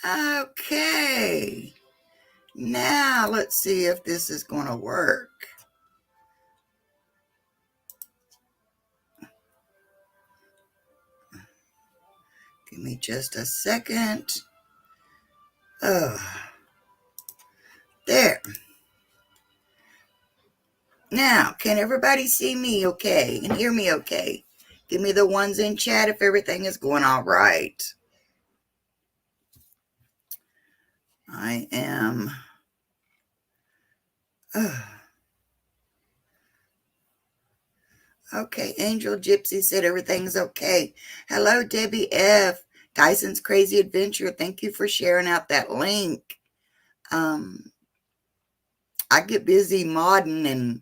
Okay. Now let's see if this is going to work. Give me just a second. Oh, there. Now, can everybody see me okay and hear me okay? Give me the ones in chat if everything is going all right. I am. Okay, Angel Gypsy said everything's okay. Hello, Debbie F. Dyson's Crazy Adventure. Thank you for sharing out that link. I get busy modding and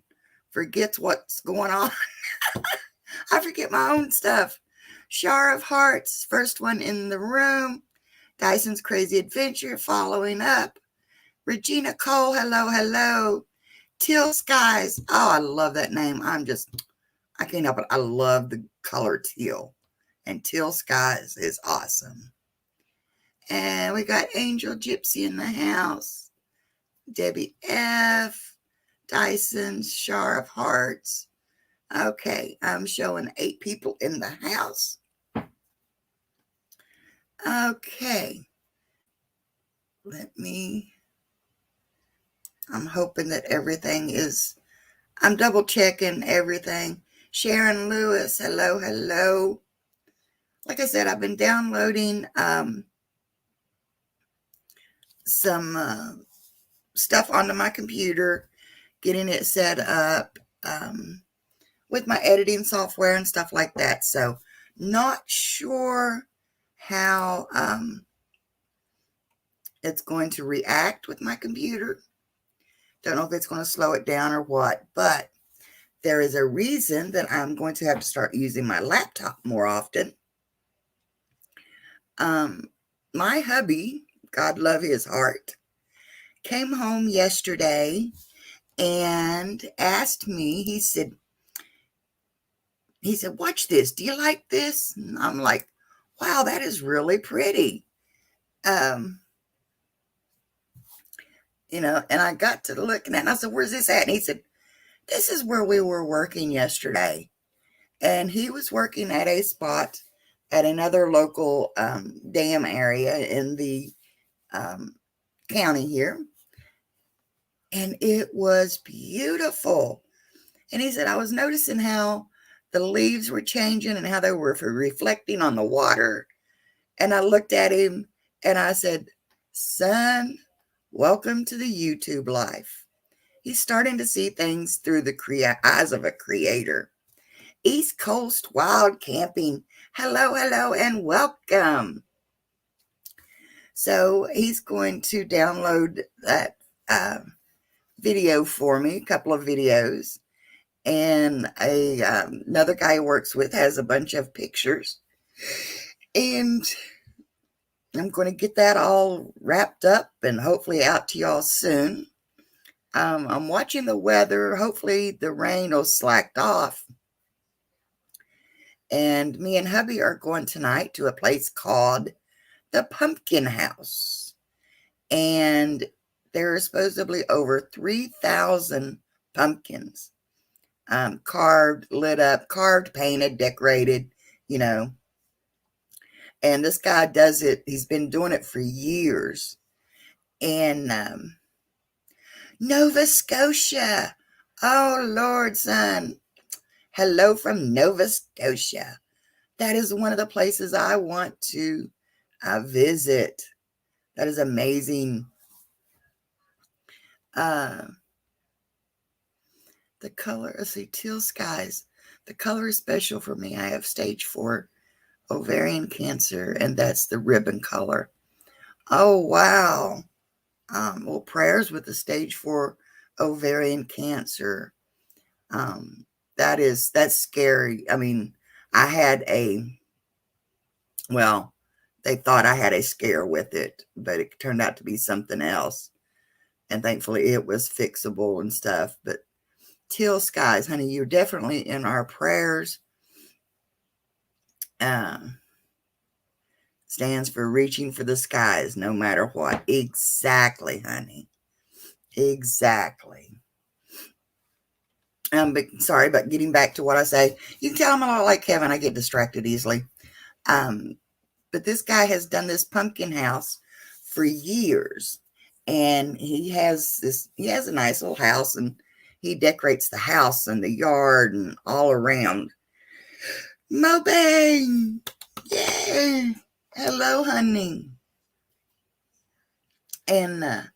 forgets what's going on. I forget my own stuff. Shar of Hearts, first one in the room. Dyson's Crazy Adventure, following up. Regina Cole, hello, hello. Teal Skies. Oh, I love that name. I can't help it. I love the color teal. And Teal Skies is awesome. And we got Angel Gypsy in the house. Debbie F. Dyson, Shar of Hearts. Okay, I'm showing 8 people in the house. Okay. I'm hoping that everything is, I'm double checking everything. Sharon Lewis, hello, hello. Like I said, I've been downloading some stuff onto my computer, getting it set up with my editing software and stuff like that. So not sure how it's going to react with my computer. Don't know if it's going to slow it down or what, but there is a reason that I'm going to have to start using my laptop more often. My hubby, God love his heart, came home yesterday and asked me, he said, watch this. Do you like this? And I'm like, wow, that is really pretty. And I got to looking at it and I said, where's this at? And he said, this is where we were working yesterday. And he was working at a spot at another local dam area in the county here. And it was beautiful. And he said, I was noticing how the leaves were changing and how they were reflecting on the water. And I looked at him and I said, son, welcome to the YouTube life. He's starting to see things through the eyes of a creator. East Coast Wild Camping. Hello, hello, and welcome. So he's going to download that video for me, a couple of videos. And another guy he works with has a bunch of pictures. And I'm going to get that all wrapped up and hopefully out to y'all soon. I'm watching the weather. Hopefully the rain will slack off. And me and hubby are going tonight to a place called the Pumpkin House. And there are supposedly over 3,000 pumpkins. Carved, lit up, carved, painted, decorated, And this guy does it. He's been doing it for years. And Nova Scotia. Oh, Lord, son. Hello from Nova Scotia. That is one of the places I want to visit. That is amazing. The color, let's see, Teal Skies. The color is special for me. I have stage 4 ovarian cancer, and that's the ribbon color. Oh, wow. Well, prayers with the stage 4 ovarian cancer. That's scary. I mean, they thought I had a scare with it, but it turned out to be something else. And thankfully it was fixable and stuff. But Teal Skies, honey, you're definitely in our prayers. stands for reaching for the skies, no matter what. Exactly, honey. Exactly. But sorry, but getting back to what I say, you can tell I'm a lot like Kevin. I get distracted easily. Um, but this guy has done this pumpkin house for years, and he has a nice little house, and he decorates the house and the yard and all around. Moping! Yay! Hello, honey. And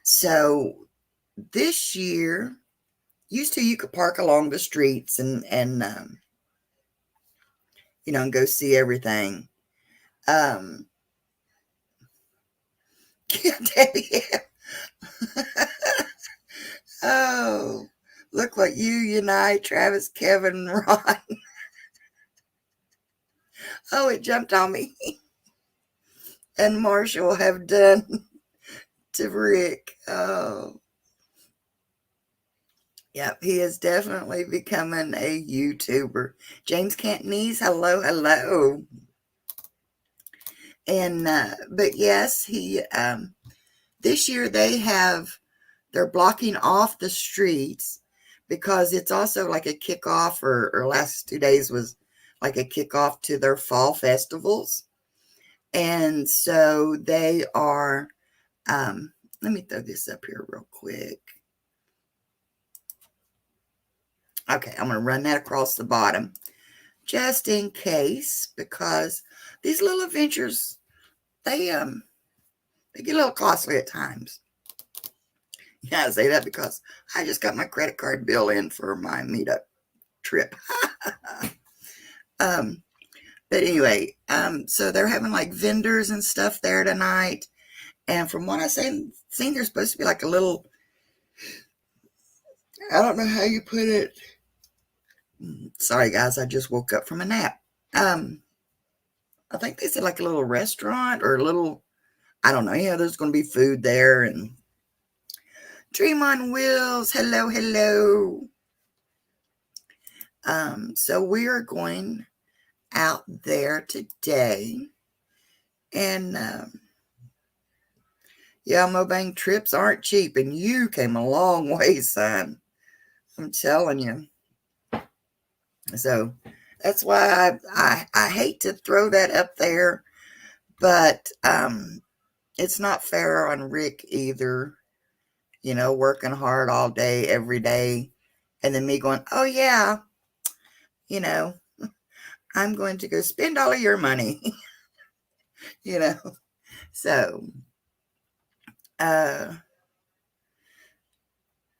so this year, used to you could park along the streets and and go see everything. Um, yeah, Debbie. Yeah. Oh, look what you and I, Travis, Kevin, Ron. Oh, it jumped on me. And Marshall have done to Rick. Oh, yep, he is definitely becoming a YouTuber. James Cantonese, hello, hello. And but yes, he this year they're blocking off the streets because it's also like a kickoff, or last 2 days was like a kickoff to their fall festivals. And so they are, let me throw this up here real quick. Okay, I'm going to run that across the bottom just in case, because these little adventures, they get a little costly at times. Yeah, I say that because I just got my credit card bill in for my meetup trip. um, but anyway, so they're having like vendors and stuff there tonight. And from what I've seen, there's supposed to be like a little, I don't know how you put it. Sorry, guys, I just woke up from a nap. I think they said like a little restaurant or a little, I don't know. Yeah, there's going to be food there. And Dream on Wheels, hello, hello. So we are going out there today. And yeah, Mobang trips aren't cheap. And you came a long way, son. I'm telling you. So that's why I hate to throw that up there. But it's not fair on Rick either. Working hard all day, every day. And then me going, oh, yeah, you know, I'm going to go spend all of your money, you know. So, uh,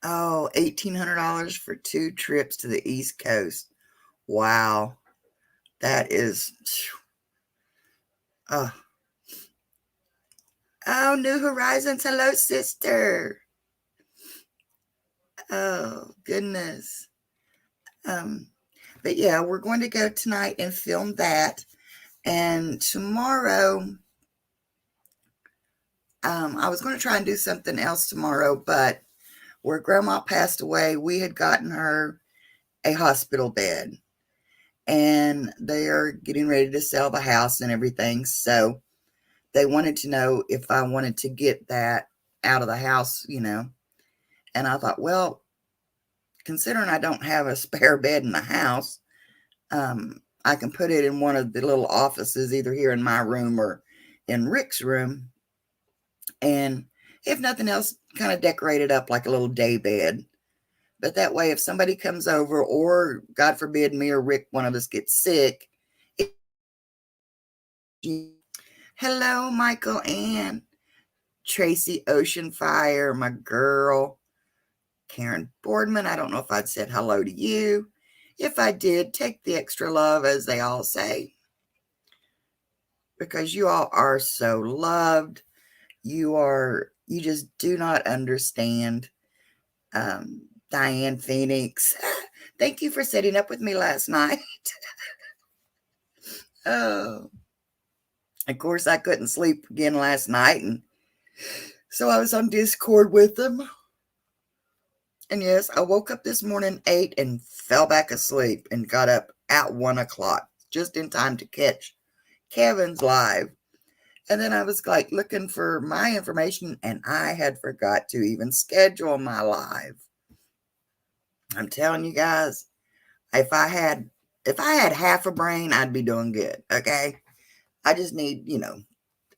oh, $1,800 for 2 trips to the East Coast. Wow. That is, oh, oh, New Horizons. Hello, sister. Oh, goodness. But yeah, we're going to go tonight and film that. And tomorrow, I was going to try and do something else tomorrow, but where Grandma passed away, we had gotten her a hospital bed, and they are getting ready to sell the house and everything. So they wanted to know if I wanted to get that out of the house. And I thought, well, considering I don't have a spare bed in the house, I can put it in one of the little offices, either here in my room or in Rick's room. And if nothing else, kind of decorate it up like a little day bed. But that way, if somebody comes over, or God forbid, me or Rick, one of us gets sick. Hello, Michael Ann. Tracy Oceanfire, my girl. Karen Boardman, I don't know if I'd said hello to you. If I did, take the extra love, as they all say. Because you all are so loved. You just do not understand. Diane Phoenix, thank you for setting up with me last night. Oh, of course, I couldn't sleep again last night, and so I was on Discord with them. And yes, I woke up this morning 8 and fell back asleep and got up at 1 o'clock, just in time to catch Kevin's live. And then I was like looking for my information and I had forgot to even schedule my live. I'm telling you guys, if I had half a brain, I'd be doing good. Okay. I just need,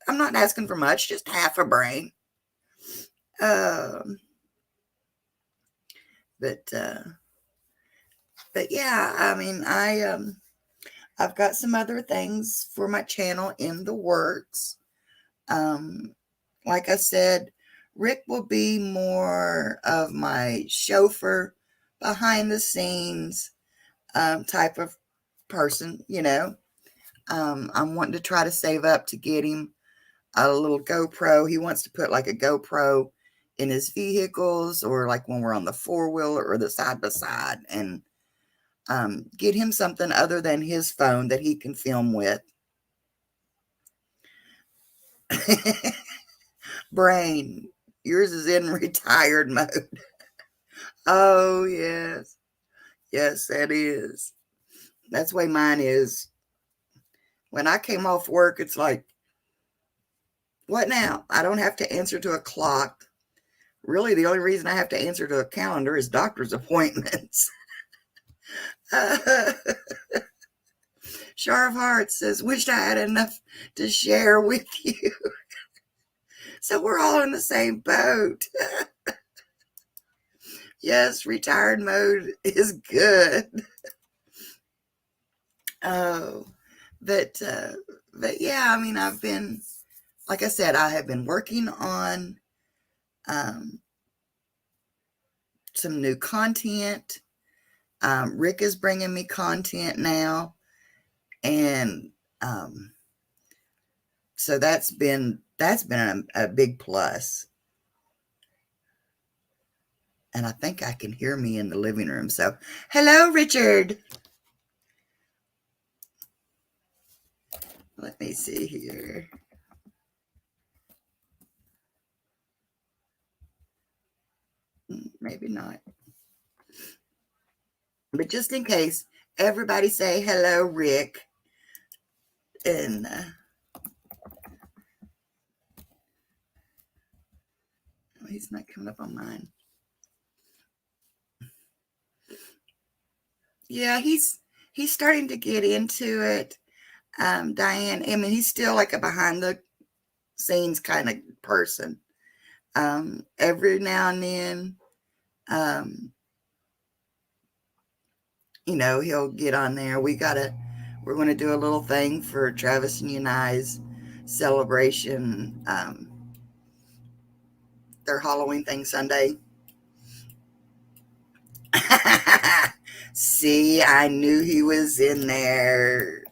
I'm not asking for much, just half a brain. Um, but yeah, I mean, I've got some other things for my channel in the works. Um, like I said, Rick will be more of my chauffeur, behind the scenes type of person, I'm wanting to try to save up to get him a little GoPro. He wants to put like a GoPro in his vehicles or like when we're on the four-wheeler or the side-by-side and get him something other than his phone that he can film with. Brain, yours is in retired mode. Oh, yes. Yes, that is. That's the way mine is. When I came off work, it's like, what now? I don't have to answer to a clock. Really, the only reason I have to answer to a calendar is doctor's appointments. Shar of Hearts says, wished I had enough to share with you. So we're all in the same boat. Yes, retired mode is good. Oh, but yeah, I mean, I've been, like I said, I have been working on um, some new content. Rick is bringing me content now, and so that's been a big plus. And I think I can hear me in the living room. So, hello, Richard. Let me see here. Maybe not. But just in case, everybody say hello, Rick. And he's not coming up on mine. Yeah, he's starting to get into it. Diane, I mean, he's still like a behind the scenes kind of person. Every now and then, um, he'll get on there. We're going to do a little thing for Travis and Uni's celebration, their Halloween thing Sunday. See, I knew he was in there.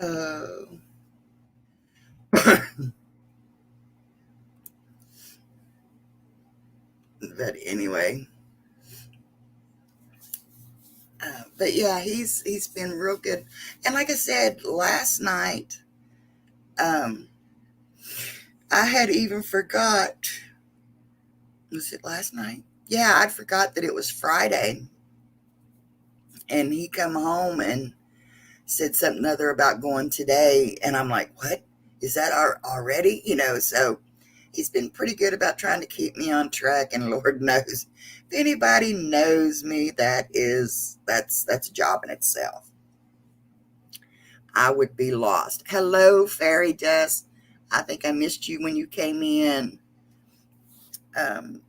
Oh. But anyway, but yeah, he's been real good. And like I said last night, um, I had even forgot. Was it last night? Yeah, I'd forgot that it was Friday, and he come home and said something other about going today, and I'm like, what is that already? So he's been pretty good about trying to keep me on track, and Lord knows, if anybody knows me, that's a job in itself. I would be lost. Hello, Fairy Dust. I think I missed you when you came in. Um,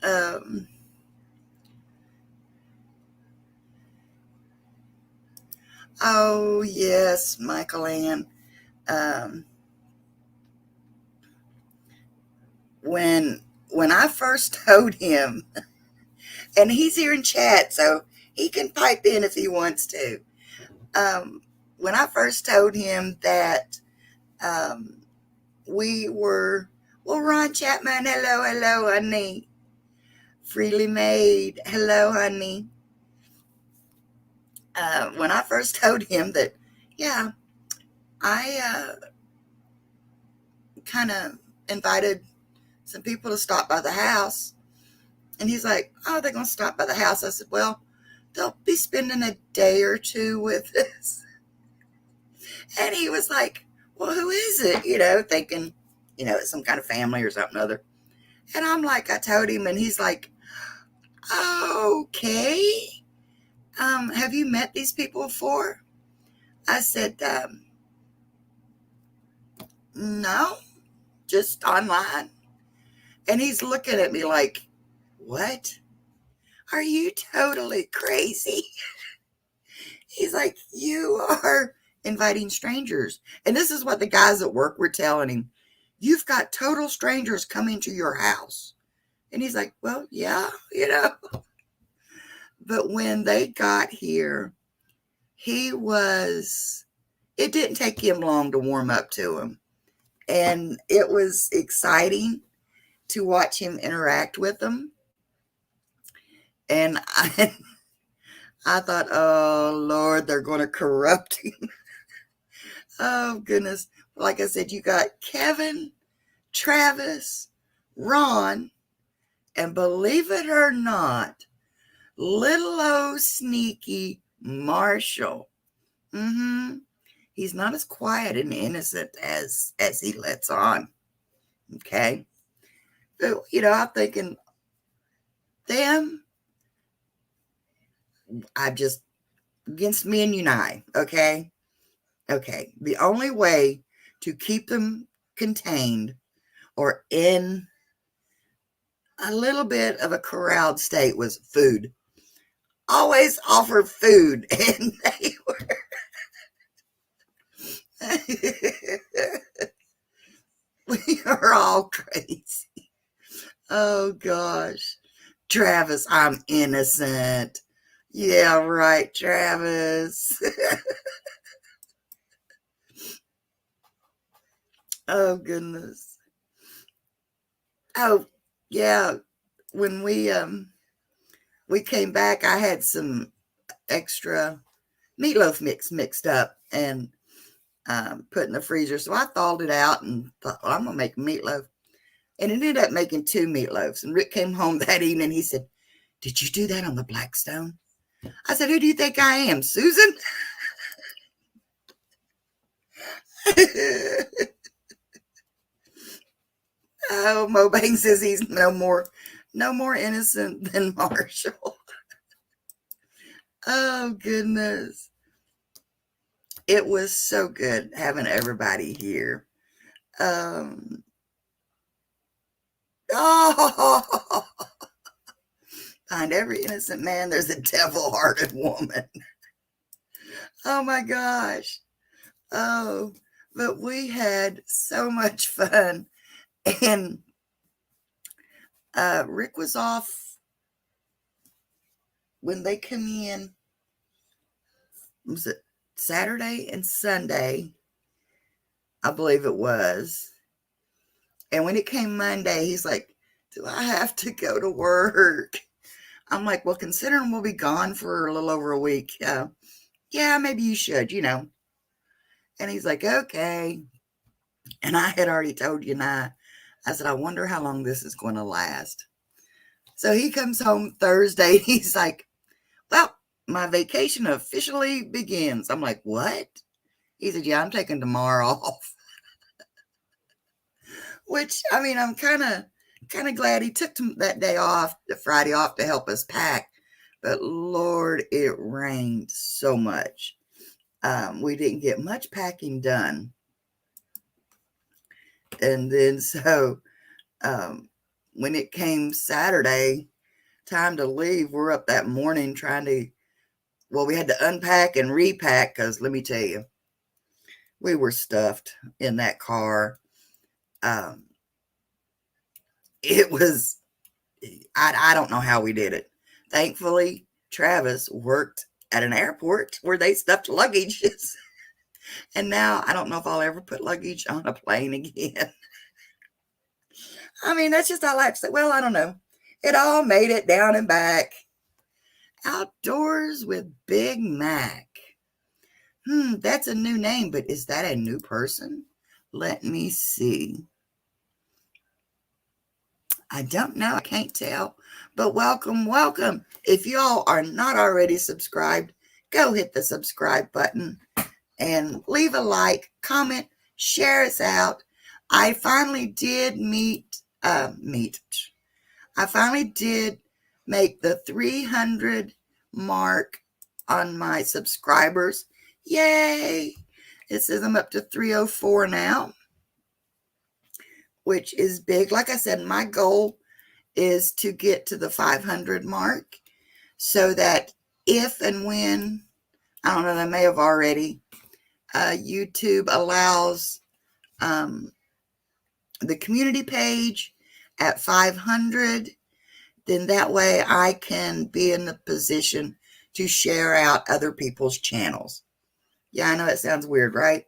um, oh yes, Michael Ann. Um, when I first told him, and he's here in chat, so he can pipe in if he wants to. When I first told him that um, we were, well, Ron Chapman, hello, honey. Freely Made, hello, honey. when I first told him that, yeah, I kind of invited some people to stop by the house. And he's like, oh, they're going to stop by the house. I said, well, they'll be spending a day or two with us. And he was like, well, who is it? Thinking, it's some kind of family or something other. And I'm like, I told him, and he's like, okay. Have you met these people before? I said, no, just online. And he's looking at me like, what? Are you totally crazy? He's like, you are inviting strangers. And this is what the guys at work were telling him. You've got total strangers coming to your house. And he's like, well, yeah. But when they got here, it didn't take him long to warm up to him. And it was exciting to watch him interact with them. And I thought, oh, Lord, they're going to corrupt him. Oh, goodness. Like I said, you got Kevin, Travis, Ron, and believe it or not, little old sneaky Marshall. He's not as quiet and innocent as he lets on. Okay. But, I'm thinking, them, against me and you and I, okay? Okay. The only way to keep them contained or in a little bit of a corralled state was food. Always offer food, and they were. We are all crazy. Oh gosh. Travis, I'm innocent. Yeah, right, Travis. Oh goodness. Oh yeah. When we came back, I had some extra meatloaf mixed up and put in the freezer. So I thawed it out and thought, well, I'm gonna make meatloaf. And it ended up making 2 meatloaves. And Rick came home that evening. He said, did you do that on the Blackstone? I said, who do you think I am, Susan? Oh, Mo Bang says he's no more innocent than Marshall. Oh goodness. It was so good having everybody here. Oh, behind every innocent man, there's a devil-hearted woman. Oh my gosh. Oh, but we had so much fun. And Rick was off when they come in. Was it Saturday and Sunday? I believe it was. And when it came Monday, he's like, do I have to go to work? I'm like, well, considering we'll be gone for a little over a week, yeah, maybe you should, And he's like, okay. And I had already told you and I said, I wonder how long this is going to last. So he comes home Thursday. He's like, well, my vacation officially begins. I'm like, what? He said, yeah, I'm taking tomorrow off. Which, I mean, I'm kind of glad he took that day off, the Friday off, to help us pack. But Lord, it rained so much. We didn't get much packing done. And then so when it came Saturday, time to leave, we're up that morning we had to unpack and repack because let me tell you, we were stuffed in that car. It was, I don't know how we did it. Thankfully, Travis worked at an airport where they stuffed luggages. And now I don't know if I'll ever put luggage on a plane again. I mean, that's just how life. Well, I don't know. It all made it down and back. Outdoors with Big Mac. That's a new name, but is that a new person? Let me see. I don't know. I can't tell. But welcome, welcome. If y'all are not already subscribed, go hit the subscribe button and leave a like, comment, share us out. I finally did I finally did make the 300 mark on my subscribers. Yay! It says I'm up to 304 now, which is big. Like I said, my goal is to get to the 500 mark so that if and when, I don't know, they may have already, YouTube allows the community page at 500, then that way I can be in the position to share out other people's channels. Yeah, I know it sounds weird, right?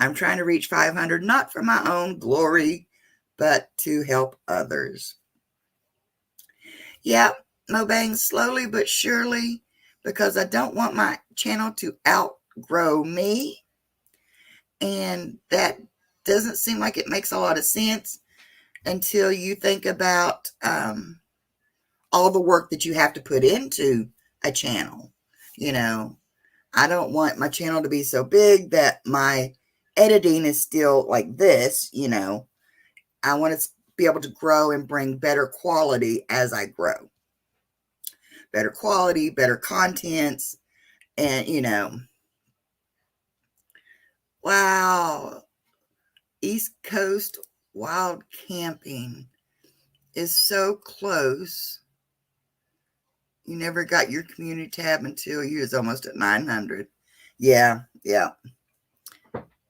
I'm trying to reach 500, not for my own glory, but to help others. Yeah, Mobang, slowly but surely, because I don't want my channel to outgrow me. And that doesn't seem like it makes a lot of sense until you think about all the work that you have to put into a channel. You know, I don't want my channel to be so big that my editing is still like this, you know. I want to be able to grow and bring better quality as I grow. Better quality, better contents, and, you know. Wow. East Coast Wild Camping is so close. You never got your community tab until you was almost at 900. Yeah.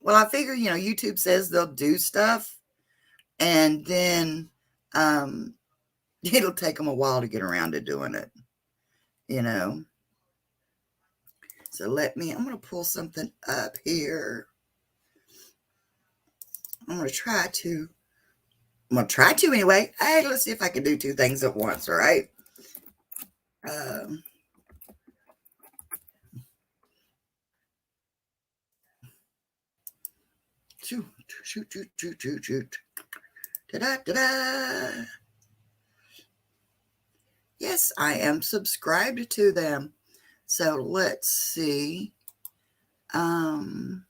Well, I figure, you know, YouTube says they'll do stuff, and then it'll take them a while to get around to doing it, you know. So I'm going to pull something up here. I'm going to try to anyway. Hey, let's see if I can do two things at once, all right? Shoot. Ta-da. Yes, I am subscribed to them. So let's see. I'm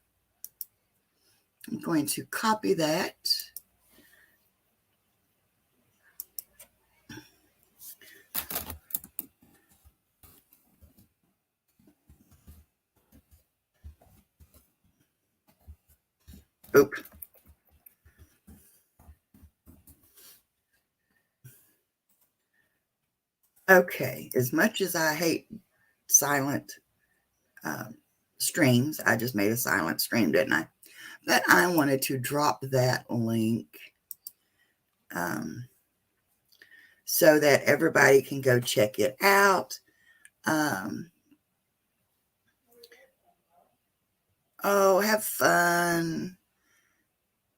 going to copy that. Oop. Okay, as much as I hate silent streams, I just made a silent stream, didn't I? But I wanted to drop that link so that everybody can go check it out. Oh, have fun.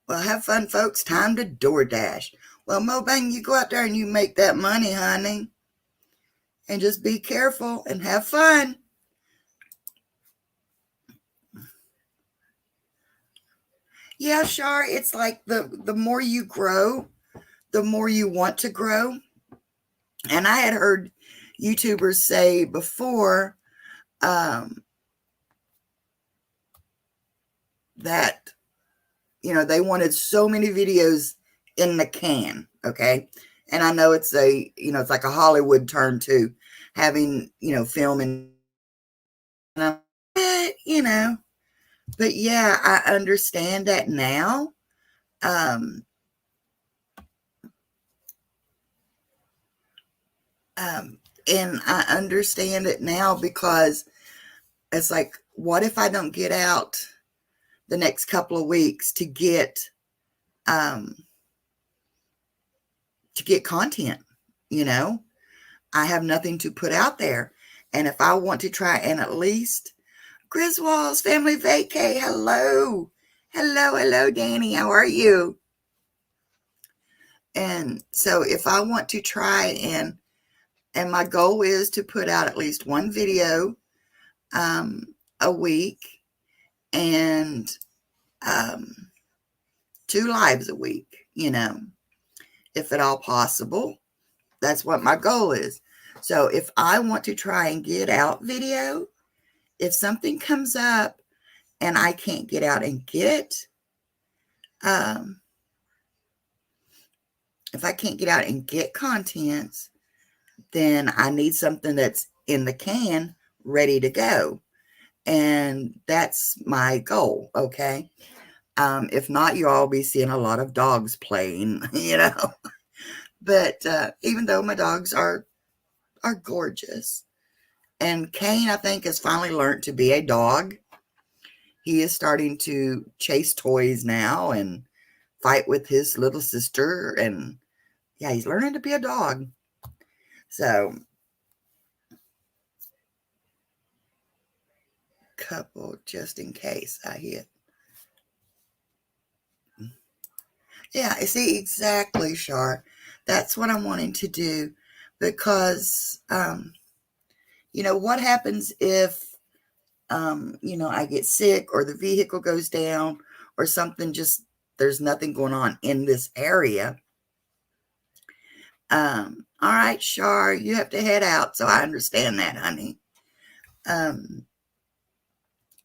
Well, have fun, folks. Time to DoorDash. Well, Mobang, you go out there and you make that money, honey. And just be careful and have fun. Yeah, Shar, it's like the more you grow, the more you want to grow. And I had heard YouTubers say before that, you know, they wanted so many videos in the can, okay? And I know it's it's like a Hollywood term too, having, filming, but yeah, I understand that now. And I understand it now because it's like, what if I don't get out the next couple of weeks to get content? I have nothing to put out there. And if I want to try and at least Griswold's Family Vacay, hello, Danny, how are you? And so if I want to try and And my goal is to put out at least one video a week and 2 lives a week, if at all possible. That's what my goal is. So if I want to try and get out video, if something comes up and I can't get out and get, if I can't get out and get contents, then I need something that's in the can ready to go. And that's my goal. Okay. If not, you all be seeing a lot of dogs playing, but, even though my dogs are gorgeous, and Kane, I think, has finally learned to be a dog. He is starting to chase toys now and fight with his little sister. And yeah, he's learning to be a dog. So, couple just in case I hit. Yeah, I see, exactly, Shar. That's what I'm wanting to do because, what happens if, I get sick or the vehicle goes down or something, just there's nothing going on in this area. All right, Shar, you have to head out. So I understand that, honey.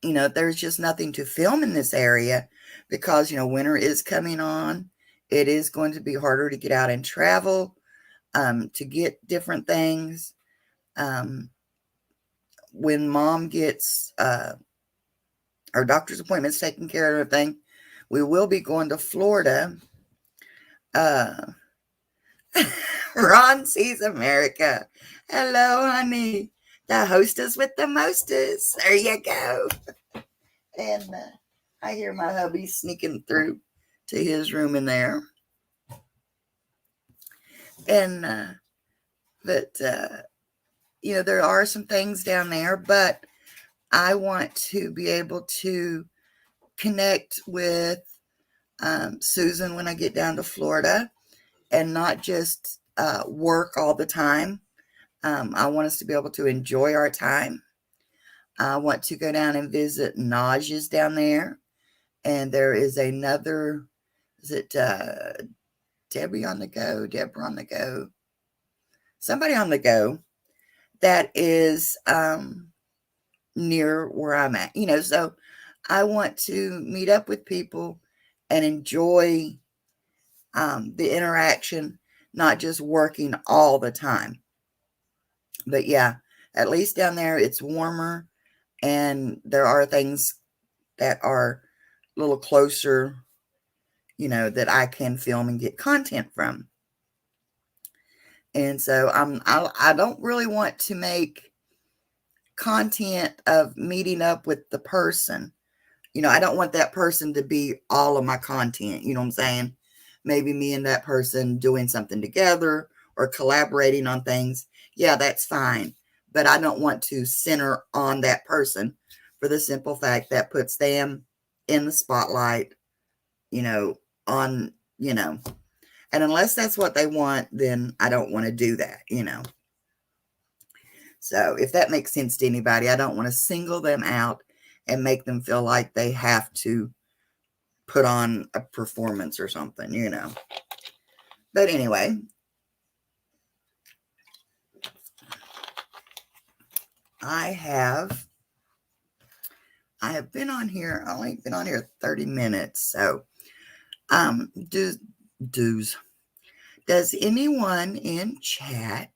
There's just nothing to film in this area because, winter is coming on. It is going to be harder to get out and travel, to get different things. When mom gets our doctor's appointments taken care of, everything, we will be going to Florida. Ron sees America. Hello, honey. The hostess with the mostest. There you go. And I hear my hubby sneaking through to his room in there. And, there are some things down there, but I want to be able to connect with Susan when I get down to Florida and not just work all the time. I want us to be able to enjoy our time. I want to go down and visit Naj's down there. And there is another, is it Deborah on the go? Somebody on the go that is near where I'm at. So I want to meet up with people and enjoy the interaction, not just working all the time. But yeah, at least down there it's warmer and there are things that are a little closer, that I can film and get content from. And so I don't really want to make content of meeting up with the person. I don't want that person to be all of my content. You know what I'm saying? Maybe me and that person doing something together or collaborating on things. Yeah, that's fine. But I don't want to center on that person for the simple fact that puts them in the spotlight, and unless that's what they want, then I don't want to do that, So if that makes sense to anybody, I don't want to single them out and make them feel like they have to put on a performance or something, But anyway, I have been on here, only been on here 30 minutes. So, does anyone in chat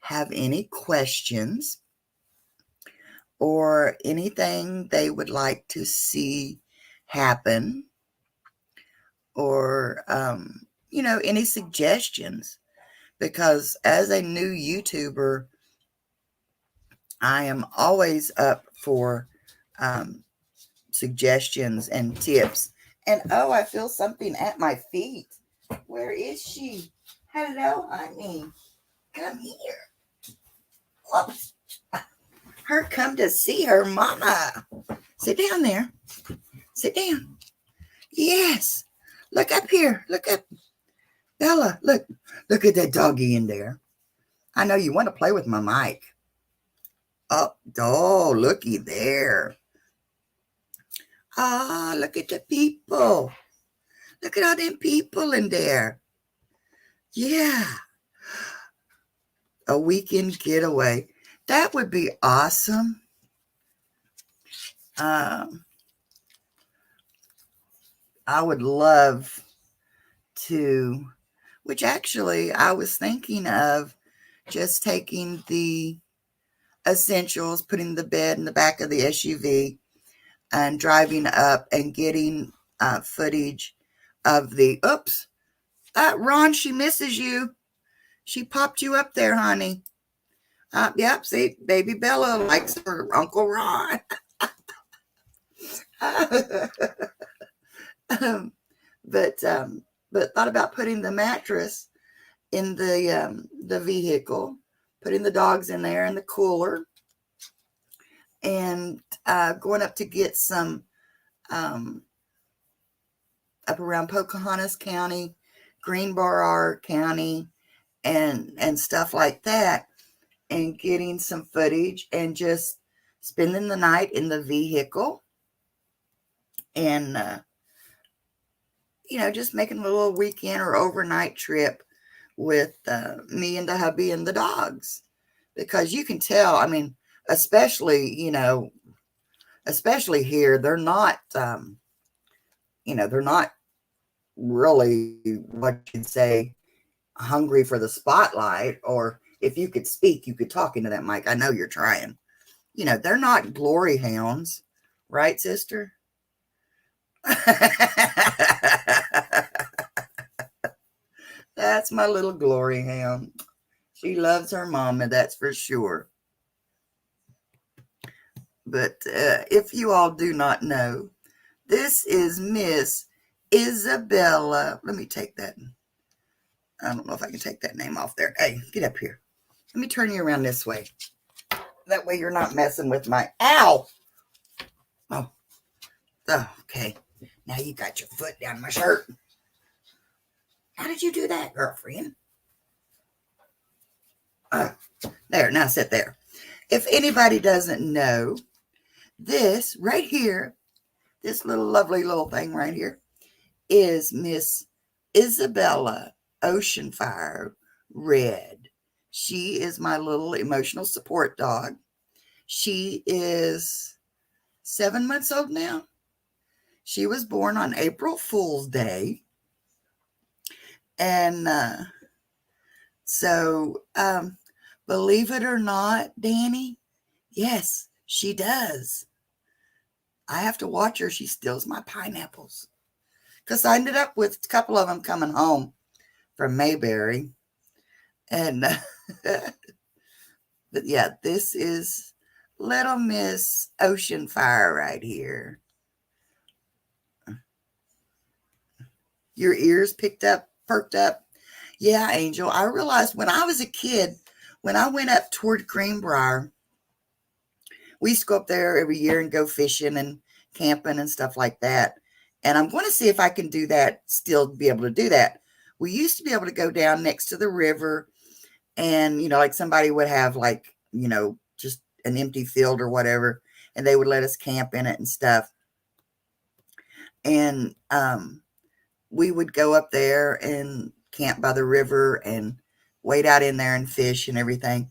have any questions or anything they would like to see happen, or any suggestions? Because as a new YouTuber, I am always up for suggestions and tips. And oh, I feel something at my feet. Where is she? Hello, honey. Come here. Whoops. Her come to see her mama. Sit down there. Sit down. Yes. Look up here. Look up. Bella, look at that doggy in there. I know you want to play with my mic. Oh, looky there. Ah, look at the people. Look at all them people in there. Yeah, a weekend getaway. That would be awesome. Um, I would love to, which actually I was thinking of just taking the essentials, putting the bed in the back of the SUV, and driving up and getting footage of the, oops, Ron, she misses you. She popped you up there, honey. Yep, see, baby Bella likes her Uncle Ron. um, but but thought about putting the mattress in the vehicle, putting the dogs in there in the cooler, and going up to get some um, up around Pocahontas County, Greenbrier County, and stuff like that, and getting some footage and just spending the night in the vehicle, and just making a little weekend or overnight trip with me and the hubby and the dogs, because you can tell, I mean, especially here, they're not they're not really what you'd say hungry for the spotlight. Or if you could speak, you could talk into that mic. I know you're trying. They're not glory hounds, right, sister? That's my little glory hound. She loves her mama, that's for sure. But if you all do not know, this is Miss Isabella. Let me take that. I don't know if I can take that name off there. Hey, get up here. Let me turn you around this way. That way you're not messing with my... Ow! Oh, okay. Now you got your foot down my shirt. How did you do that, girlfriend? There, now sit there. If anybody doesn't know, this right here, this little lovely little thing right here, is Miss Isabella Oceanfire Red. She is my little emotional support dog. She is 7 months old now. She was born on April Fool's Day. And so, believe it or not, Danny, yes, she does. I have to watch her. She steals my pineapples. Because I ended up with a couple of them coming home from Mayberry. And, but yeah, this is little Miss Oceanfire right here. Your ears perked up. Yeah, Angel. I realized when I was a kid, when I went up toward Greenbrier, we used to go up there every year and go fishing and camping and stuff like that. And I'm going to see if I can do that, still be able to do that. We used to be able to go down next to the river, and, like somebody would have just an empty field or whatever, and they would let us camp in it and stuff. And we would go up there and camp by the river and wade out in there and fish and everything.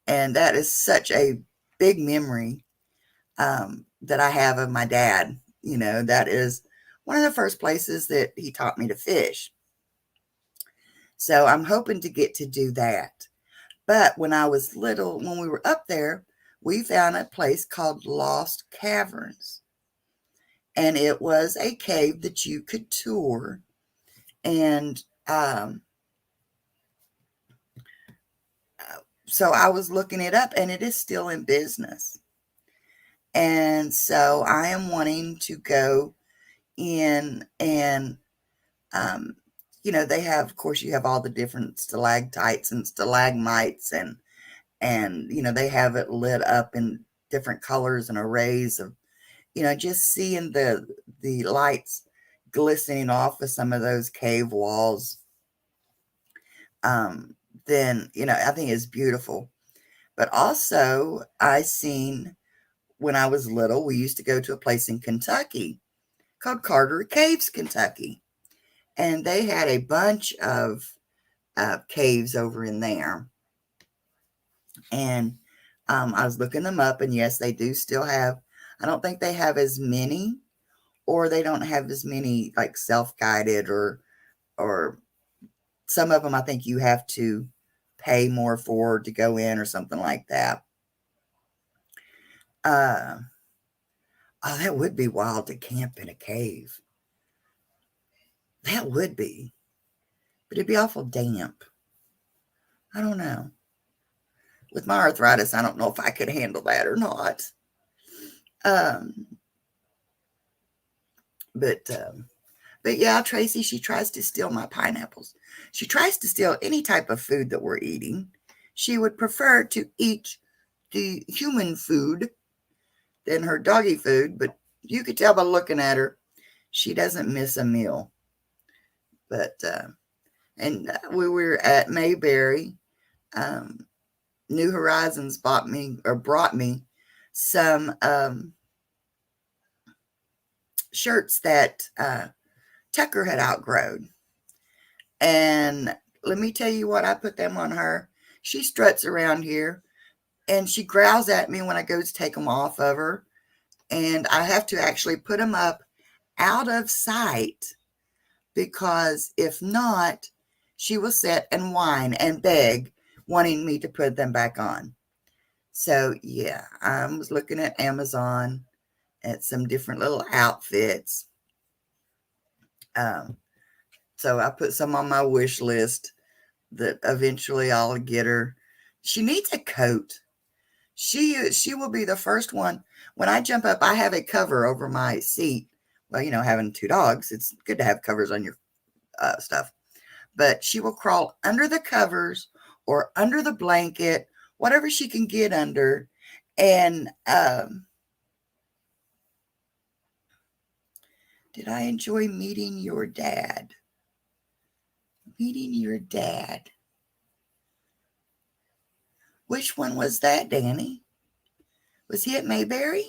And that is such a big memory that I have of my dad. That is one of the first places that he taught me to fish. So I'm hoping to get to do that. But when I was little, when we were up there, we found a place called Lost Caverns. And it was a cave that you could tour. And so I was looking it up, and it is still in business. And so I am wanting to go in and, they have, of course, you have all the different stalactites and stalagmites, and they have it lit up in different colors and arrays of, just seeing the lights glistening off of some of those cave walls. then, I think it's beautiful. But also, I seen when I was little, we used to go to a place in Kentucky called Carter Caves, Kentucky. And they had a bunch of caves over in there. And I was looking them up, and yes, they do still have, I don't think they have as many, or they don't have as many like self-guided, or some of them I think you have to pay more for to go in or something like that. Uh, oh, that would be wild to camp in a cave. That would be, but it'd be awful damp. I don't know. With my arthritis, I don't know if I could handle that or not. Um, but yeah, Tracy, she tries to steal my pineapples. She tries to steal any type of food that we're eating. She would prefer to eat the human food than her doggy food, but you could tell by looking at her, she doesn't miss a meal. But we were at Mayberry. New Horizons brought me some shirts that Tucker had outgrown. And let me tell you what, I put them on her. She struts around here and she growls at me when I go to take them off of her. And I have to actually put them up out of sight, because if not, she will sit and whine and beg, wanting me to put them back on. So yeah, I was looking at Amazon at some different little outfits. So I put some on my wish list that eventually I'll get her. She needs a coat. She will be the first one. When I jump up, I have a cover over my seat. Well, having two dogs, it's good to have covers on your stuff. But she will crawl under the covers or under the blanket, whatever she can get under. And did I enjoy meeting your dad? Meeting your dad. Which one was that, Danny? Was he at Mayberry?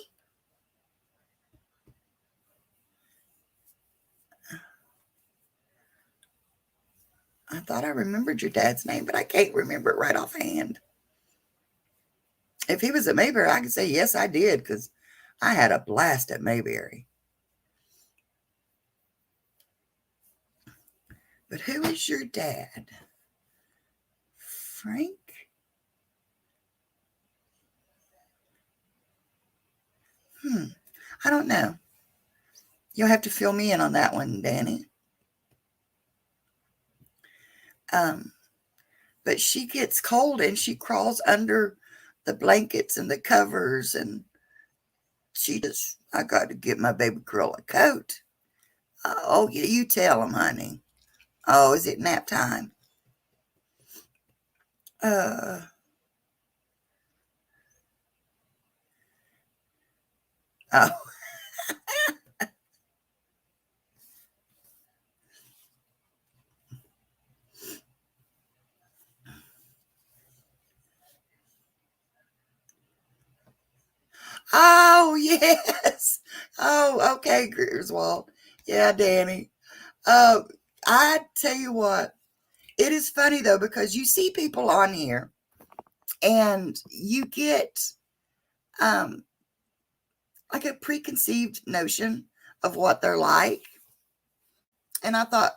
I thought I remembered your dad's name, but I can't remember it right offhand. If he was at Mayberry, I could say, yes, I did, because I had a blast at Mayberry. But who is your dad? Frank? I don't know. You'll have to fill me in on that one, Danny. But she gets cold and she crawls under the blankets and the covers, and I got to get my baby girl a coat. Oh, you tell him, honey. Oh, is it nap time? Oh. Oh, yes. Oh, okay, Griswold. Yeah, Danny. I tell you what, it is funny though, because you see people on here and you get like a preconceived notion of what they're like. And I thought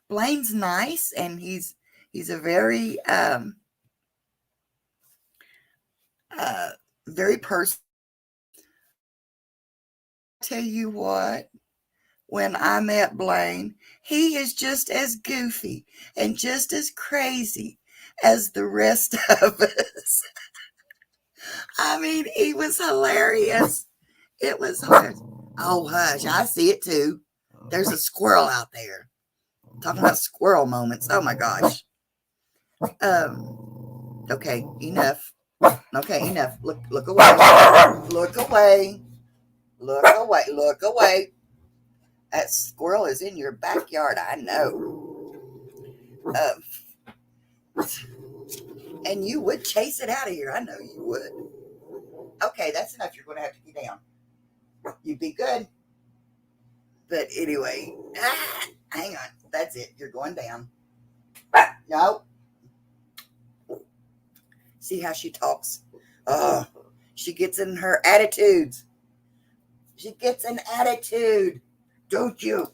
Blaine's nice, and he's a very very person. Tell you what, when I met Blaine, he is just as goofy and just as crazy as the rest of us. I mean, he was hilarious. It was hard. Oh, hush. I see it too. There's a squirrel out there. Talking about squirrel moments. Oh my gosh. Okay, enough. Okay, enough. Look away. Look away. Look away. Look away. That squirrel is in your backyard, I know. And you would chase it out of here. I know you would. Okay, that's enough. You're going to have to get down. You'd be good. But anyway, hang on. That's it. You're going down. No. See how she talks? Oh, she gets in her attitudes. She gets an attitude. Don't you?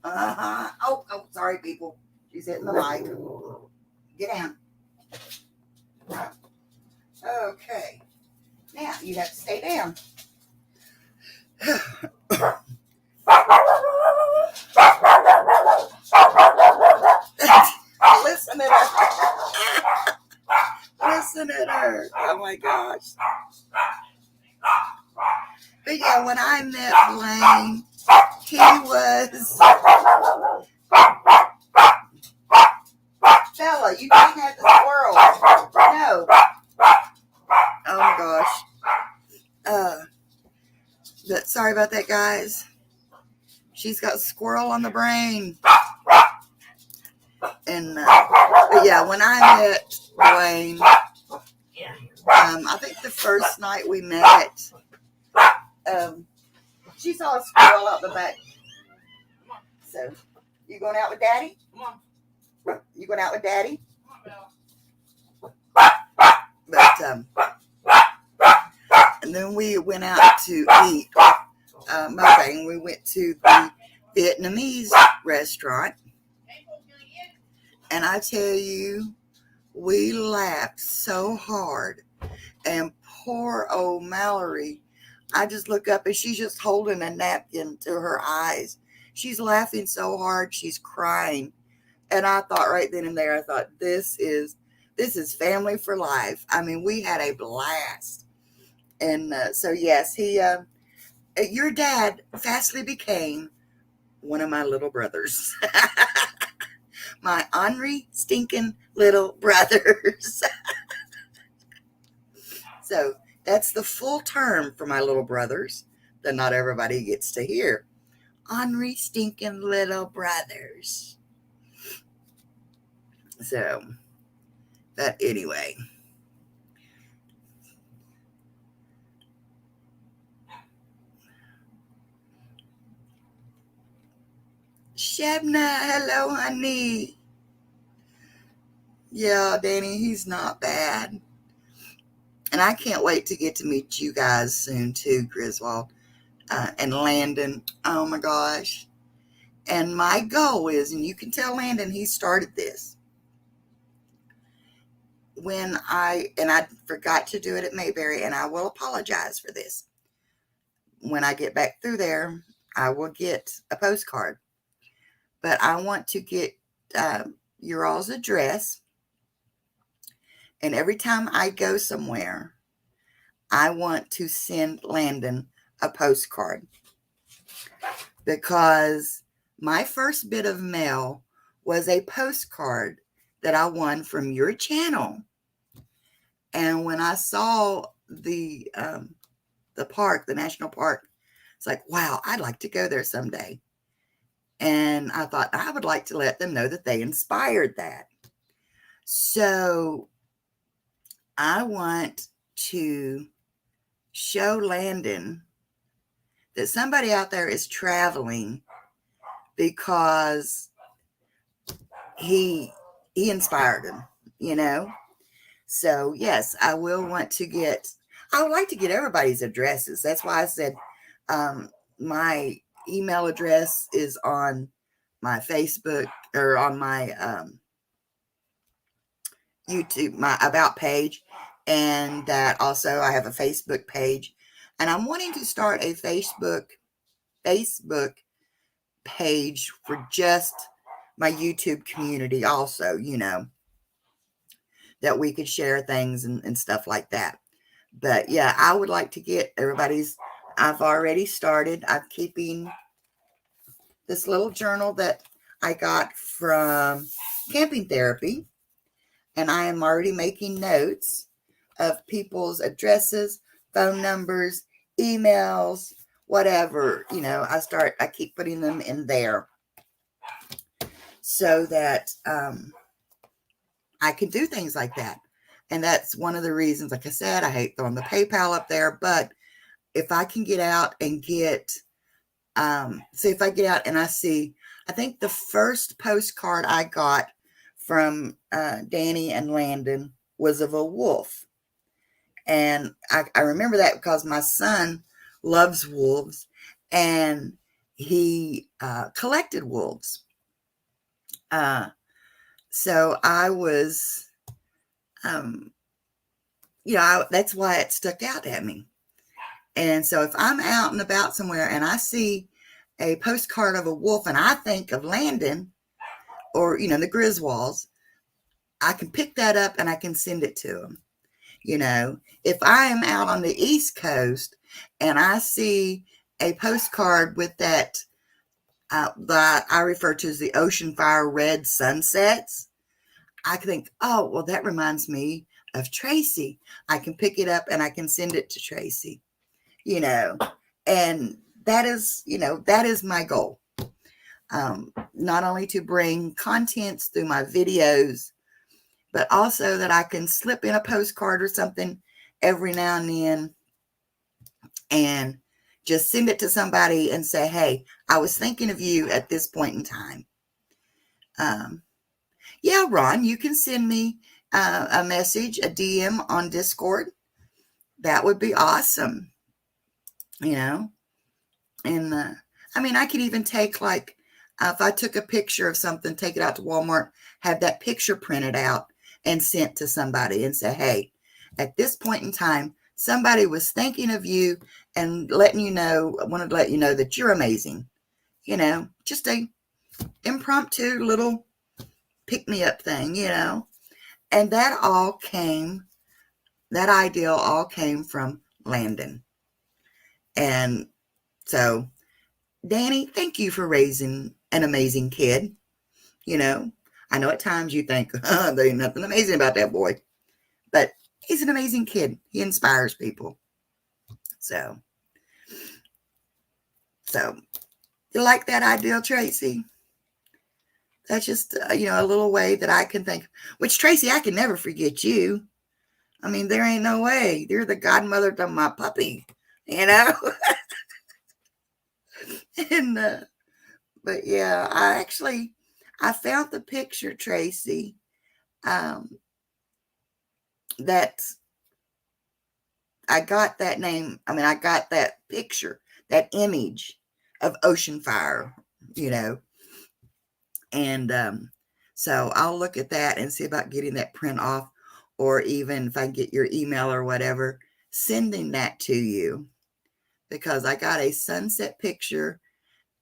Uh-huh. Oh, sorry, people. She's hitting the mic. Get down. Okay. Now, you have to stay down. Listen at her. Listen at her. Oh my gosh. But yeah, when I met Blaine, he was Bella, you can't have the squirrel. No. Oh my gosh. But sorry about that, guys. She's got squirrel on the brain. And but yeah, when I met Blaine, I think the first night we met, she saw a squirrel out the back. So, you going out with Daddy? You going out with Daddy? But and then we went out to eat. Mukbang. We went to the Vietnamese restaurant, and I tell you, we laughed so hard. And poor old Mallory, I just look up and she's just holding a napkin to her eyes. She's laughing so hard, she's crying. And I thought right then and there, I thought, this is family for life. I mean, we had a blast. And so yes, your dad fastly became one of my little brothers. My ornery, stinking little brothers. So that's the full term for my little brothers that not everybody gets to hear. Ornery, stinking little brothers. So, but anyway. Shabna, hello, honey. Yeah, Danny, he's not bad. And I can't wait to get to meet you guys soon, too, Griswold and Landon. Oh, my gosh. And my goal is, and you can tell Landon he started this, I forgot to do it at Mayberry, and I will apologize for this. When I get back through there, I will get a postcard. But I want to get your all's address. And every time I go somewhere, I want to send Landon a postcard. Because my first bit of mail was a postcard that I won from your channel. And when I saw the park, the national park, it's like, wow, I'd like to go there someday. And I thought I would like to let them know that they inspired that. So I want to show Landon that somebody out there is traveling because he inspired him, you know. So yes, I will want to I would like to get everybody's addresses. That's why I said my email address is on my Facebook or on my YouTube, my about page, and that also I have a Facebook page, and I'm wanting to start a Facebook page for just my YouTube community also, you know, that we could share things and stuff like that. But yeah, I would like to get everybody's. I've already started. I'm keeping this little journal that I got from Camping Therapy, and I am already making notes of people's addresses, phone numbers, emails, whatever, you know. I keep putting them in there so that I can do things like that. And that's one of the reasons, like I said, I hate throwing the PayPal up there. But if I can get out and get, see if I get out and I see, I think the first postcard I got from Danny and Landon was of a wolf. And I remember that because my son loves wolves and he collected wolves. So I was, that's why it stuck out at me. And so if I'm out and about somewhere and I see a postcard of a wolf and I think of Landon or, the Griswolds, I can pick that up and I can send it to them. If I am out on the East Coast and I see a postcard with that I refer to as the ocean fire red sunsets, I can think, oh, well, that reminds me of Tracy. I can pick it up and I can send it to Tracy, and that is my goal. Not only to bring contents through my videos, but also that I can slip in a postcard or something every now and then and just send it to somebody and say, hey, I was thinking of you at this point in time. Yeah, Ron, you can send me a message, a DM on Discord. That would be awesome. And I could even take if I took a picture of something, take it out to Walmart, have that picture printed out and sent to somebody and say, hey, at this point in time, somebody was thinking of you and wanted to let you know that you're amazing. Just a impromptu little pick-me-up thing, And that idea all came from Landon. And so, Danny, thank you for raising an amazing kid. I know at times you think, there ain't nothing amazing about that boy. But he's an amazing kid. He inspires people. So you like that idea, Tracy? That's just, a little way that I can think. Which, Tracy, I can never forget you. There ain't no way. You're the godmother to my puppy, And, but yeah, I found the picture, Tracy, that I got that name. I got that picture, that image of ocean fire, And so I'll look at that and see about getting that print off, or even if I get your email or whatever, sending that to you, because I got a sunset picture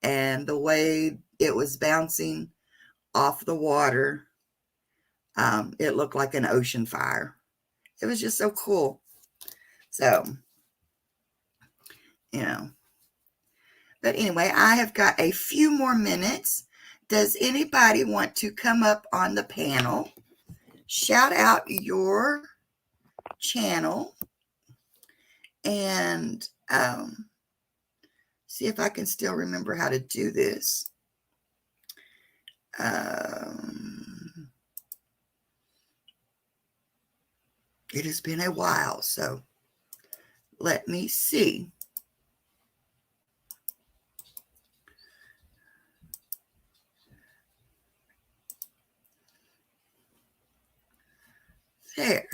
and the way it was bouncing off the water, it looked like an ocean fire. It was just so cool. So, but anyway, I have got a few more minutes. Does anybody want to come up on the panel, shout out your channel, and see if I can still remember how to do this? It has been a while, so let me see. There.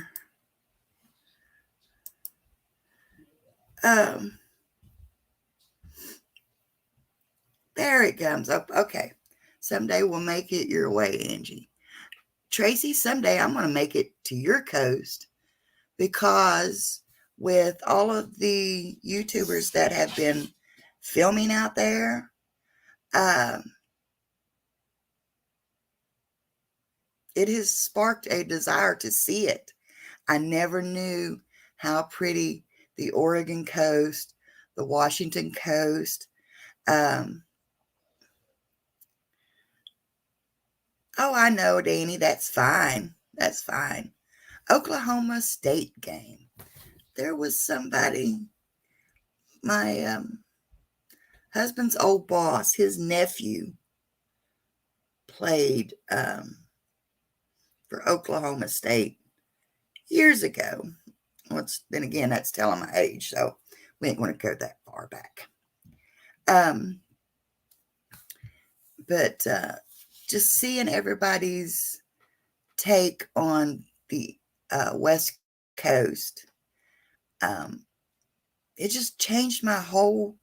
There it comes up. Okay. Someday we'll make it your way, Angie. Tracy, someday I'm going to make it to your coast, because with all of the YouTubers that have been filming out there, it has sparked a desire to see it. I never knew how pretty the Oregon coast, the Washington coast, oh, I know, Danny, that's fine. That's fine. Oklahoma State game. There was somebody, my husband's old boss, his nephew, played for Oklahoma State. years ago. Then again, that's telling my age, so we ain't going to go that far back. But just seeing everybody's take on the West Coast, it just changed my whole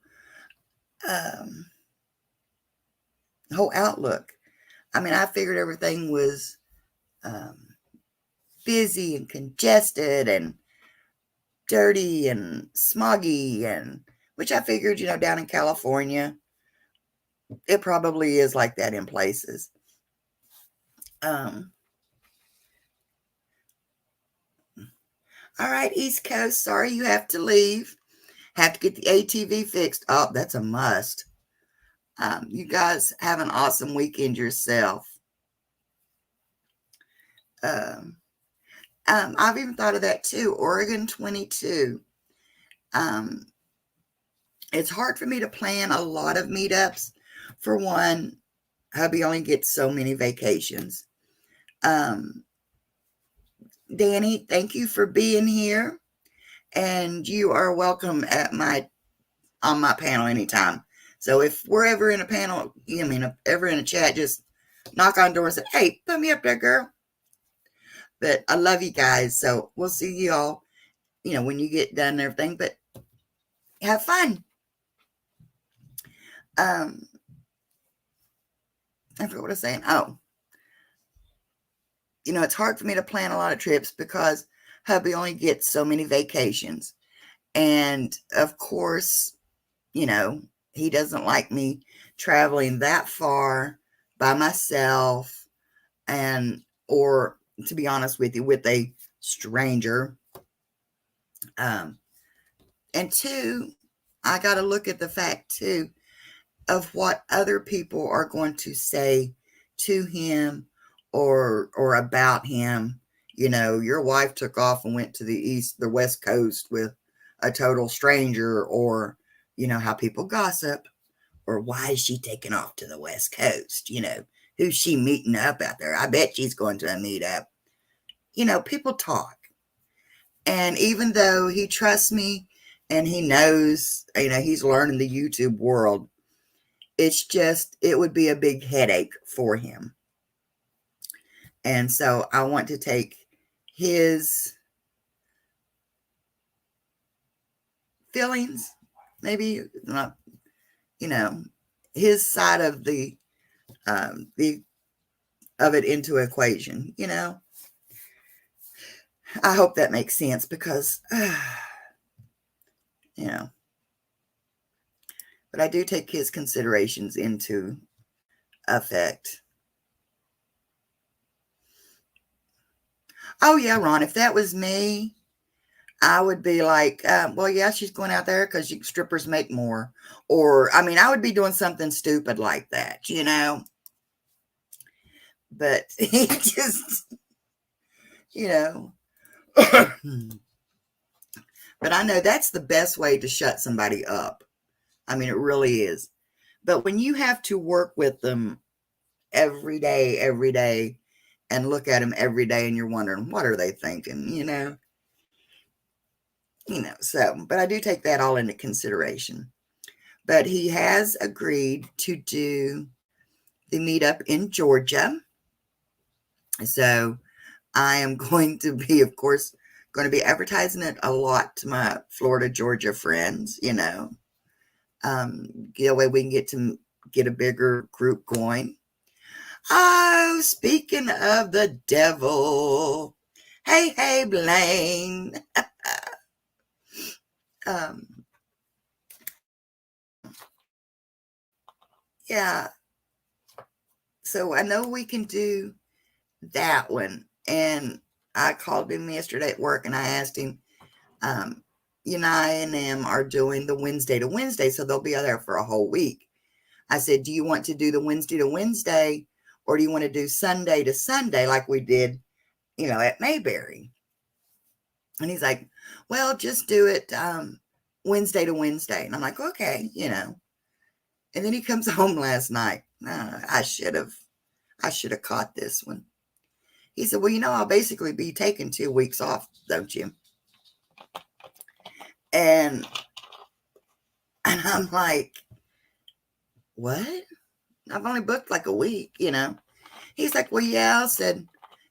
outlook. I mean, I figured everything was busy and congested and dirty and smoggy, and which I figured, down in California, it probably is like that in places. All right, East Coast, sorry you have to leave. Have to get the ATV fixed. Oh, that's a must. You guys have an awesome weekend yourself. I've even thought of that too. Oregon 22. It's hard for me to plan a lot of meetups. For one, hubby only gets so many vacations. Danny, thank you for being here, and you are welcome on my panel anytime. So if we're ever in a panel, if ever in a chat, just knock on doors and say, hey, put me up there, girl. But I love you guys, so we'll see you all, when you get done and everything. But have fun. I forgot what I was saying. Oh, it's hard for me to plan a lot of trips because hubby only gets so many vacations. And of course, he doesn't like me traveling that far by myself, or to be honest with you, with a stranger. And two, I got to look at the fact too of what other people are going to say to him or about him. Your wife took off and went to the West Coast with a total stranger, or how people gossip, or why is she taking off to the West Coast? Who's she meeting up out there? I bet she's going to a meetup. People talk. And even though he trusts me and he knows, he's learning the YouTube world, it would be a big headache for him. And so I want to take his feelings, maybe not, his side of of it into equation. I hope that makes sense because, but I do take his considerations into effect. Oh yeah, Ron, if that was me, I would be like, well, yeah, she's going out there because strippers make more. Or, I would be doing something stupid like that, But he just, But I know that's the best way to shut somebody up. It really is. But when you have to work with them every day, and look at them every day, and you're wondering, what are they thinking, so, but I do take that all into consideration. But he has agreed to do the meetup in Georgia. So I am going to be, of course, going to be advertising it a lot to my Florida, Georgia friends, that way we can get a bigger group going. Oh, speaking of the devil, hey, Blaine. Yeah. So I know we can do that one. And I called him yesterday at work and I asked him, I and them are doing the Wednesday to Wednesday, so they'll be out there for a whole week. I said, do you want to do the Wednesday to Wednesday, or do you want to do Sunday to Sunday like we did, at Mayberry? And he's like, well, just do it Wednesday to Wednesday. And I'm like, okay, And then he comes home last night. I should have caught this one. He said, well, I'll basically be taking 2 weeks off, don't you? And I'm like, what? I've only booked like a week, He's like, well, yeah. I said,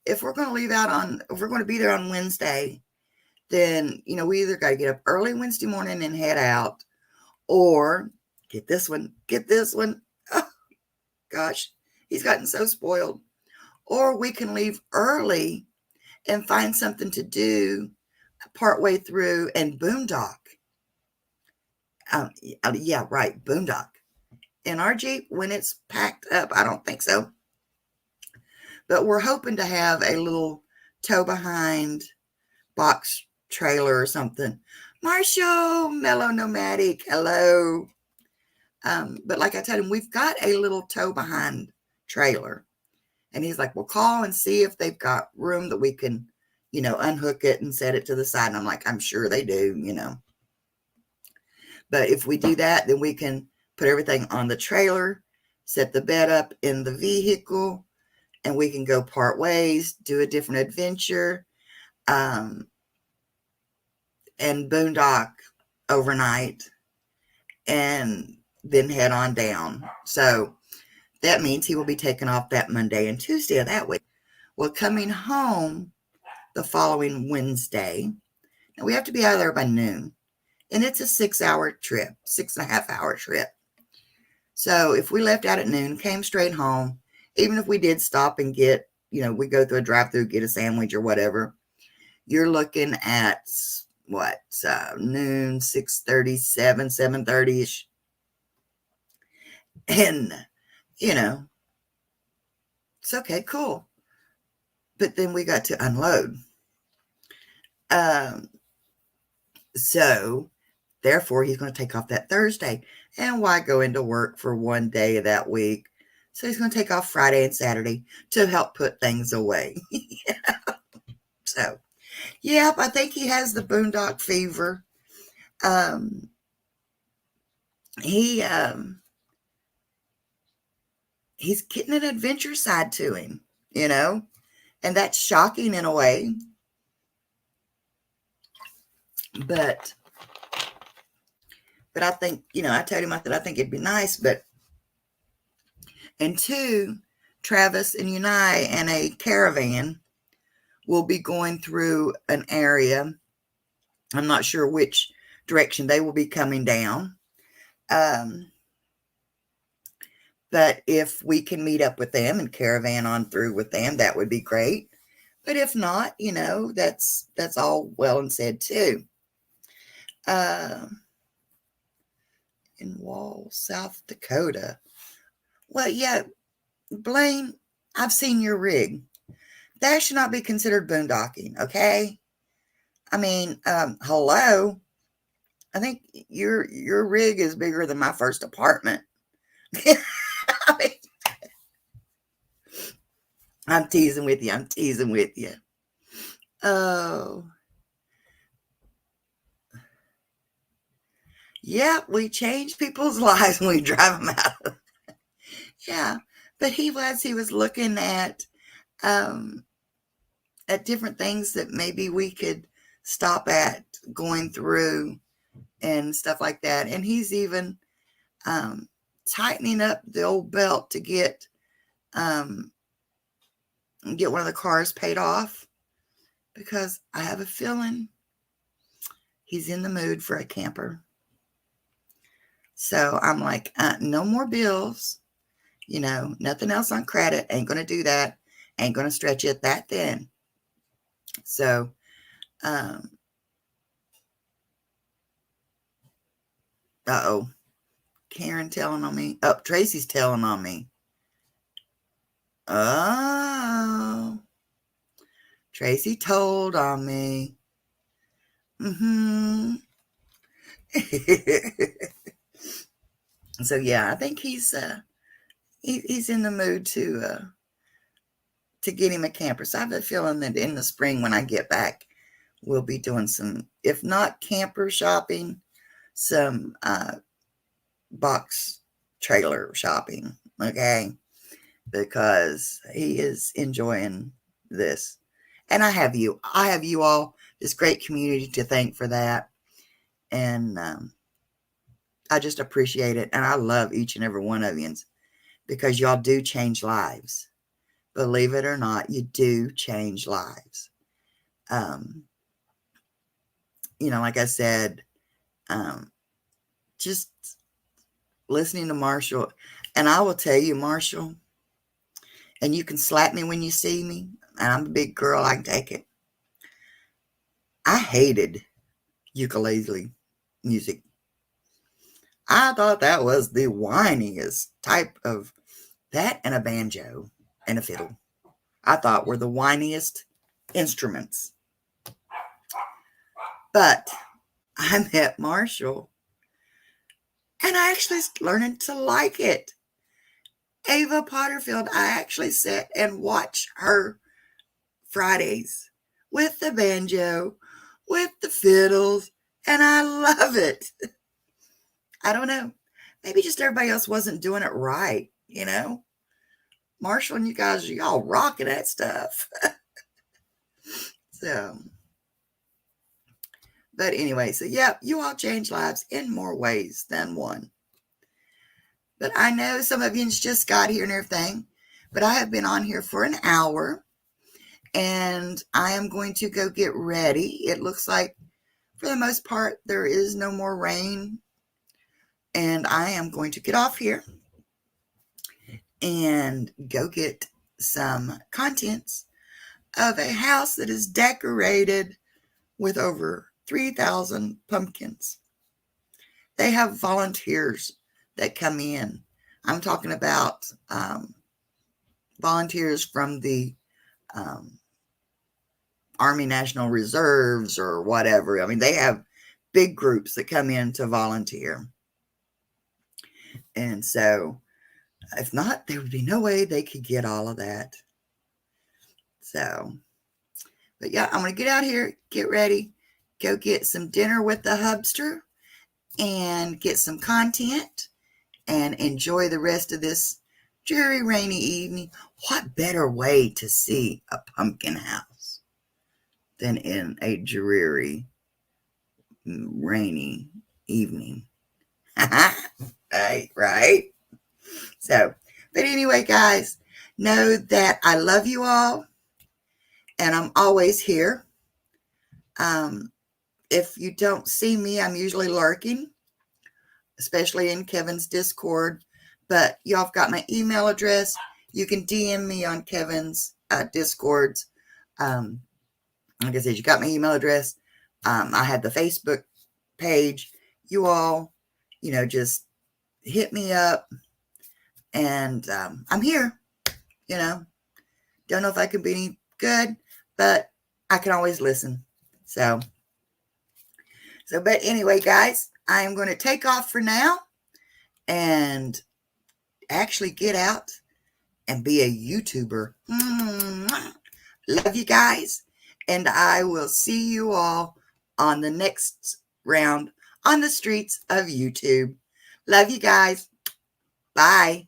if we're going to be there on Wednesday, then, we either got to get up early Wednesday morning and head out, or get this one. Oh, gosh, he's gotten so spoiled. Or we can leave early and find something to do partway through and boondock. Yeah, right, boondock. In our Jeep, when it's packed up, I don't think so. But we're hoping to have a little tow behind box trailer or something. Marshall, Mellow Nomadic, hello. But like I told him, we've got a little tow behind trailer. And he's like, well, call and see if they've got room that we can, unhook it and set it to the side. And I'm like, I'm sure they do. But if we do that, then we can put everything on the trailer, set the bed up in the vehicle, and we can go part ways, do a different adventure, and boondock overnight, and then head on down. So that means he will be taking off that Monday and Tuesday of that week. Well, coming home the following Wednesday, and we have to be out of there by noon. And it's a 6-hour trip, 6.5-hour trip. So if we left out at noon, came straight home, even if we did stop and get, we go through a drive-through, get a sandwich or whatever, you're looking at noon, 6:37, 7:30ish. And, it's okay, cool. But then we got to unload. So therefore, he's going to take off that Thursday. And why go into work for one day of that week? So he's going to take off Friday and Saturday to help put things away. So, yep, I think he has the boondock fever. He's getting an adventure side to him, and that's shocking in a way. But I think, I told him, I think it'd be nice, and two, Travis and I and a caravan will be going through an area. I'm not sure which direction they will be coming down. But if we can meet up with them and caravan on through with them, that would be great. But if not, that's all well and said too. In Wall, South Dakota. Well, yeah, Blaine, I've seen your rig. That should not be considered boondocking, okay? I mean, hello. I think your rig is bigger than my first apartment. I mean, I'm teasing with you. Oh. Yeah, we change people's lives when we drive them out. Yeah, but he was looking at different things that maybe we could stop at going through and stuff like that. And he's even tightening up the old belt to get one of the cars paid off, because I have a feeling he's in the mood for a camper. So I'm like, no more bills, nothing else on credit. Ain't going to do that. Ain't going to stretch it that thin. So, Karen telling on me. Oh, Tracy's telling on me. Oh, Tracy told on me. So yeah, I think he's in the mood to get him a camper. So I have a feeling that in the spring when I get back, we'll be doing some, if not camper shopping, some box trailer shopping. Okay, because he is enjoying this. And I have you. I have you all, this great community to thank for that. And I just appreciate it. And I love each and every one of you because y'all do change lives. Believe it or not, you do change lives. Like I said, just listening to Marshall. And I will tell you, Marshall, and you can slap me when you see me, and I'm a big girl, I can take it. I hated ukulele music. I thought that was the whiniest type of, that and a banjo and a fiddle, I thought were the whiniest instruments. But I met Marshall, and I actually learned to like it. Ava Potterfield, I actually sit and watch her Fridays with the banjo, with the fiddles, and I love it. I don't know. Maybe just everybody else wasn't doing it right, Marshall and you guys, y'all rocking that stuff. So, but anyway, so yeah, you all change lives in more ways than one. But I know some of you just got here and everything, but I have been on here for an hour, and I am going to go get ready. It looks like, for the most part, there is no more rain, and I am going to get off here and go get some contents of a house that is decorated with over 3,000 pumpkins. They have volunteers that come in. I'm talking about volunteers from the Army National Reserves or whatever. I mean, they have big groups that come in to volunteer. And so, if not, there would be no way they could get all of that. So, but yeah, I'm going to get out here, get ready, go get some dinner with the hubster, and get some content, and enjoy the rest of this dreary, rainy evening. What better way to see a pumpkin house than in a dreary, rainy evening? Right? So, but anyway, guys, know that I love you all, and I'm always here. If you don't see me, I'm usually lurking, especially in Kevin's Discord. But y'all have got my email address. You can DM me on Kevin's Discords. Like I said, you got my email address. I have the Facebook page. You all, just hit me up. And I'm here. Don't know if I can be any good, but I can always listen. So, but anyway, guys, I am going to take off for now and actually get out and be a YouTuber. Love you guys, and I will see you all on the next round on the streets of YouTube. Love you guys. Bye.